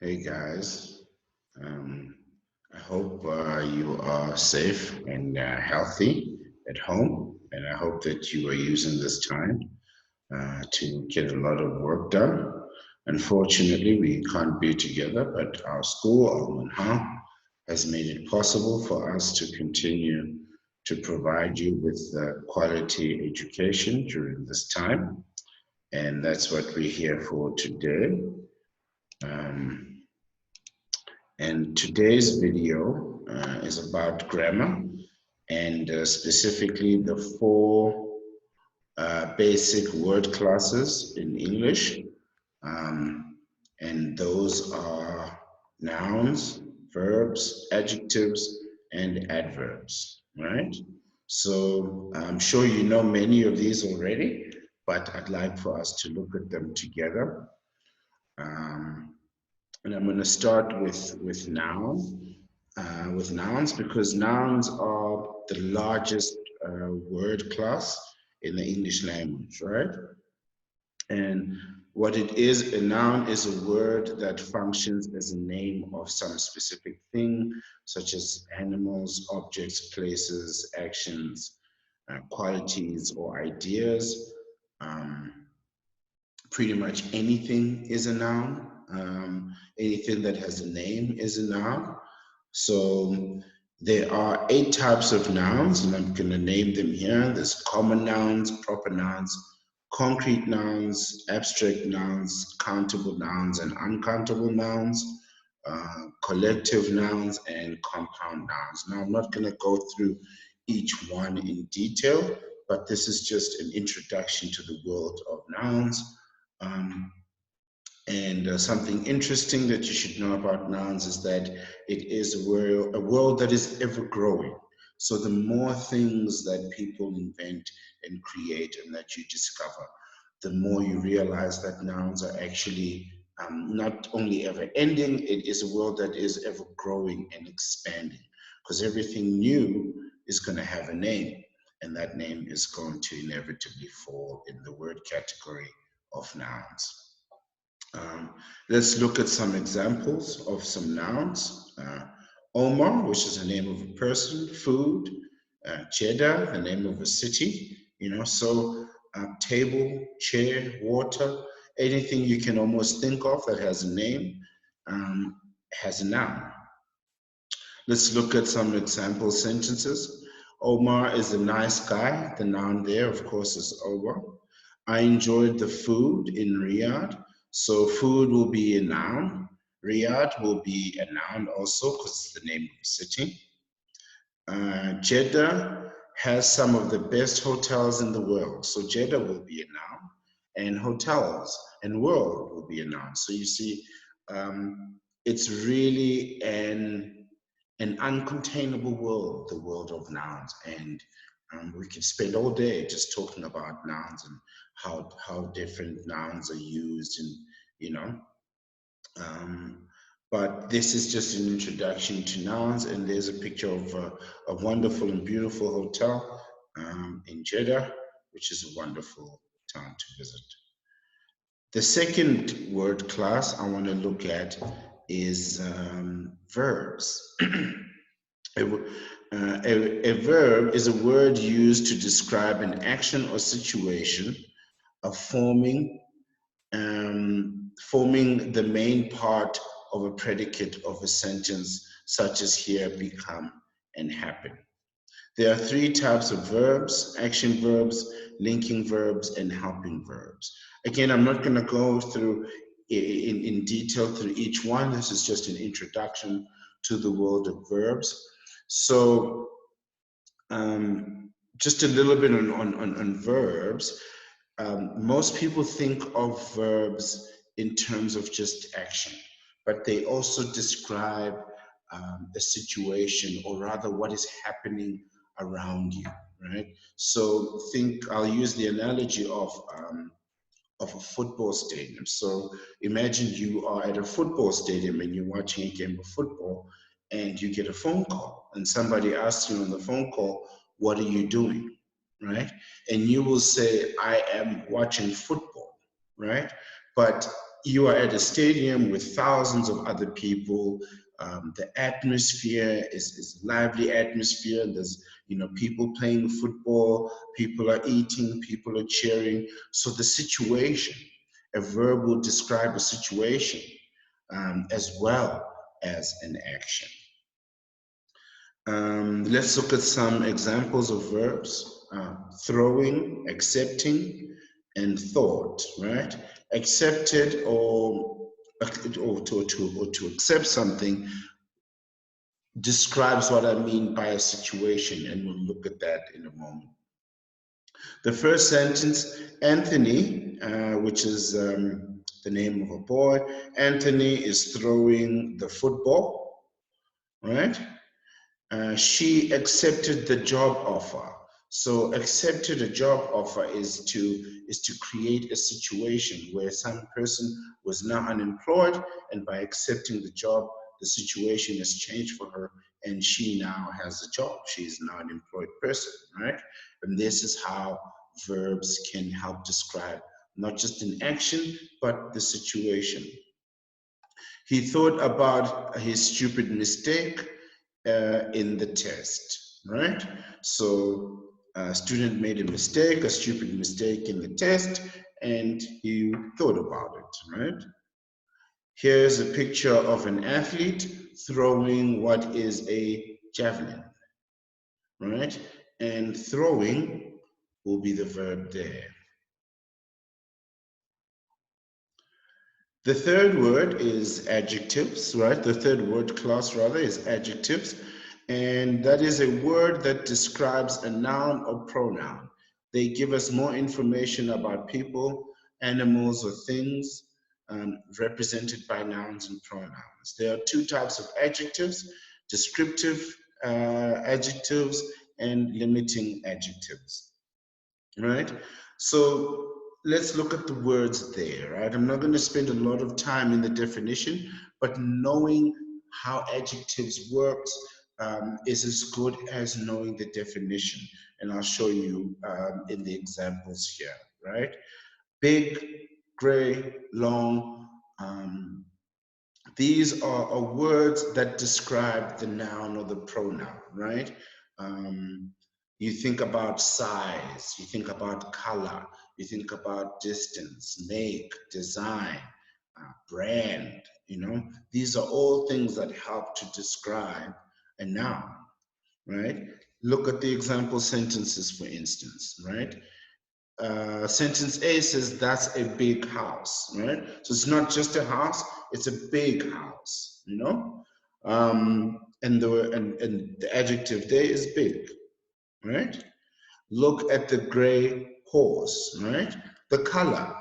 Hey guys, um, I hope you are safe and healthy at home, and I hope that you are using this time to get a lot of work done. Unfortunately, we can't be together, but our school, Al has made it possible for us to continue to provide you with quality education during this time, and that's what we're here for today. Um, And today's video is about grammar and specifically the four basic word classes in English. Um, and those are nouns, verbs, adjectives, and adverbs, right? So I'm sure you know many of these already, but I'd like for us to look at them together. Um, and I'm going to start with nouns because nouns are the largest word class in the English language, right? And what it is, a noun is a word that functions as a name of some specific thing, such as animals, objects, places, actions, qualities, or ideas. Um, Pretty much anything is a noun. Anything that has a name is a noun. So there are 8 types of nouns, and I'm going to name them here. There's common nouns, proper nouns, concrete nouns, abstract nouns, countable nouns, and uncountable nouns, collective nouns, and compound nouns. Now, I'm not going to go through each one in detail, but this is just an introduction to the world of nouns. Um, and something interesting that you should know about nouns is that it is a world that is ever growing. So the more things that people invent and create and that you discover, the more you realize that nouns are actually not only ever ending, it is a world that is ever growing and expanding because everything new is going to have a name, and that name is going to inevitably fall in the word category of nouns. Um, let's look at some examples of some nouns. Omar, which is the name of a person, food, Jeddah, the name of a city, so table, chair, water, anything you can almost think of that has a name um, has a noun. Let's look at some example sentences. Omar is a nice guy. The noun there, of course, is Omar. I enjoyed the food in Riyadh. So food will be a noun. Riyadh will be a noun also because it's the name of the city. Jeddah has some of the best hotels in the world. So Jeddah will be a noun. And hotels and world will be a noun. So you see, it's really an uncontainable world, the world of nouns. And we could spend all day just talking about nouns and how different nouns are used and, you know. Um, but this is just an introduction to nouns, and there's a picture of a wonderful and beautiful hotel in Jeddah, which is a wonderful town to visit. The second word class I want to look at is verbs. A verb is a word used to describe an action or situation of forming the main part of a predicate of a sentence, such as here, become, and happen. There are 3 types of verbs: action verbs, linking verbs, and helping verbs. Again, I'm not going to go through in detail through each one. This is just an introduction to the world of verbs. So just a little bit on verbs. Most people think of verbs in terms of just action, but they also describe a situation, or rather what is happening around you, right? So I'll use the analogy of a football stadium. So imagine you are at a football stadium and you're watching a game of football and you get a phone call and somebody asks you on the phone call, what are you doing? Right? And you will say, I am watching football, right? But you are at a stadium with thousands of other people. The atmosphere is a lively atmosphere. There's, people playing football, people are eating, people are cheering. So the situation, a verb will describe a situation as well as an action. Let's look at some examples of verbs. Throwing, accepting, and thought, right? Accepted or to accept something describes what I mean by a situation, and we'll look at that in a moment. The first sentence, Anthony, which is the name of a boy, Anthony is throwing the football, right? She accepted the job offer. So accepted a job offer is to create a situation where some person was now unemployed, and by accepting the job, the situation has changed for her, and she now has a job. She is now an employed person, right? And this is how verbs can help describe not just an action, but the situation. He thought about his stupid mistake in the test, right? So a student made a mistake, a stupid mistake in the test, and he thought about it, right? Here's a picture of an athlete throwing what is a javelin, right? And throwing will be the verb there. The third word is adjectives, right? The third word class rather is adjectives. And that is a word that describes a noun or pronoun. They give us more information about people, animals, or things represented by nouns and pronouns. There are two types of adjectives, descriptive adjectives and limiting adjectives, right? So let's look at the words there, right? I'm not going to spend a lot of time in the definition, but knowing how adjectives work is as good as knowing the definition. And I'll show you in the examples here, right? Big, gray, long. These are words that describe the noun or the pronoun, right? You think about size, you think about color, you think about distance, make, design, brand, these are all things that help to describe a noun, right? Look at the example sentences, for instance, right? Sentence A says that's a big house, right? So it's not just a house, it's a big house, and the adjective there is big, right? Look at the gray horse, right? The color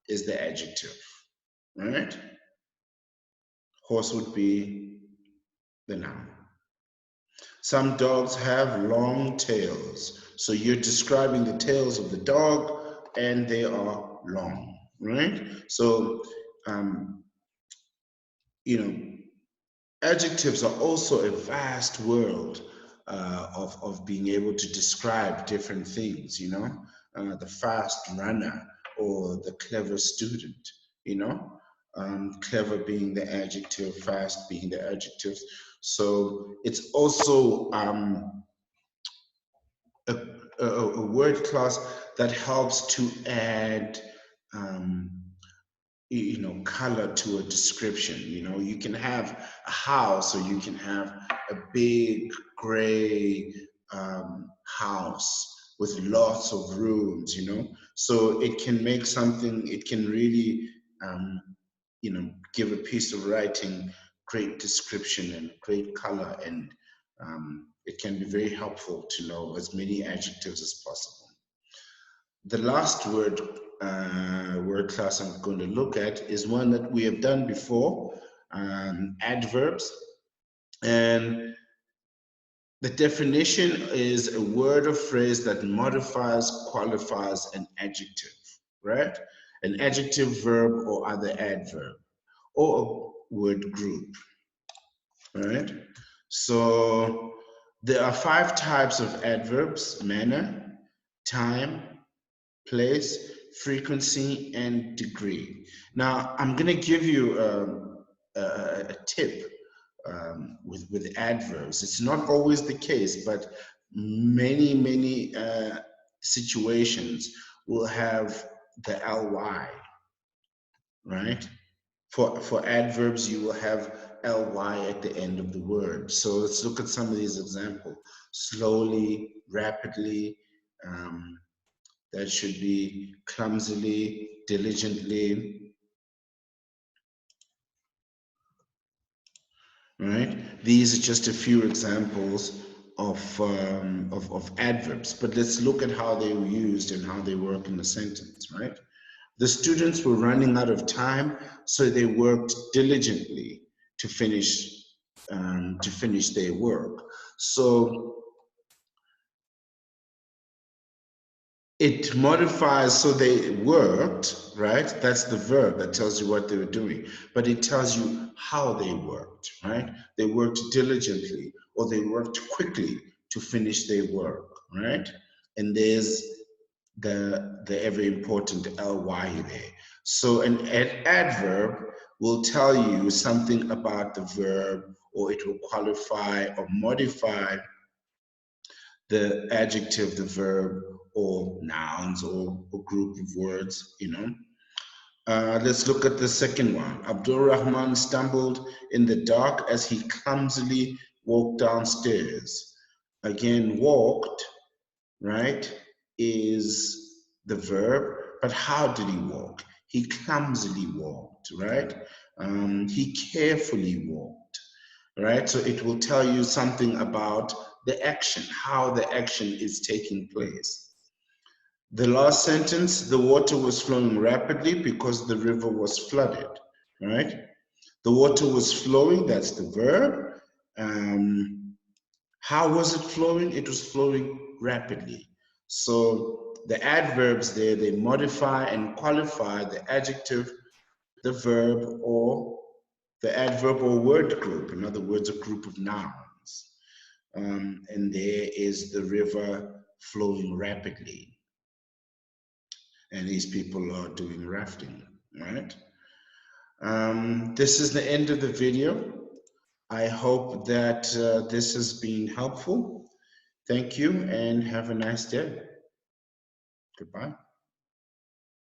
is the adjective, right? Horse would be the noun. Some dogs have long tails. So you're describing the tails of the dog, and they are long, right? So, adjectives are also a vast world of being able to describe different things, the fast runner or the clever student, clever being the adjective, fast being the adjective. So it's also a word class that helps to add color to a description. You can have a house, or you can have a big gray house with lots of rooms, so it can make something, it can really give a piece of writing great description and great color, and it can be very helpful to know as many adjectives as possible. The last word class I'm going to look at is one that we have done before, adverbs. And the definition is a word or phrase that modifies, qualifies an adjective, right? An adjective, verb, or other adverb, or a word group, right? So there are 5 types of adverbs: manner, time, place, frequency, and degree. Now, I'm going to give you a tip with adverbs. It's not always the case, but many situations will have the ly, right? For adverbs, you will have ly at the end of the word. So let's look at some of these examples. Slowly, rapidly, that should be clumsily, diligently, right? These are just a few examples of adverbs, but let's look at how they were used and how they work in a sentence, right? The students were running out of time, so they worked diligently to finish their work. So it modifies, so they worked, right? That's the verb that tells you what they were doing, but it tells you how they worked, right? They worked diligently, or they worked quickly to finish their work, right? And there's the ever important ly there. So an adverb will tell you something about the verb, or it will qualify or modify the adjective, the verb, or nouns, or group of words, you know. Let's look at the second one. Abdul Rahman stumbled in the dark as he clumsily walked downstairs. Again, walked, right, is the verb, but how did he walk? He clumsily walked, right? He carefully walked, right? So it will tell you something about the action, how the action is taking place. The last sentence, the water was flowing rapidly because the river was flooded, right? The water was flowing, that's the verb. How was it flowing? It was flowing rapidly. So the adverbs there, they modify and qualify the adjective, the verb, or the adverb or word group. In other words, a group of nouns. And there is the river flowing rapidly. And these people are doing rafting, right? This is the end of the video. I hope that this has been helpful. Thank you and have a nice day. Goodbye.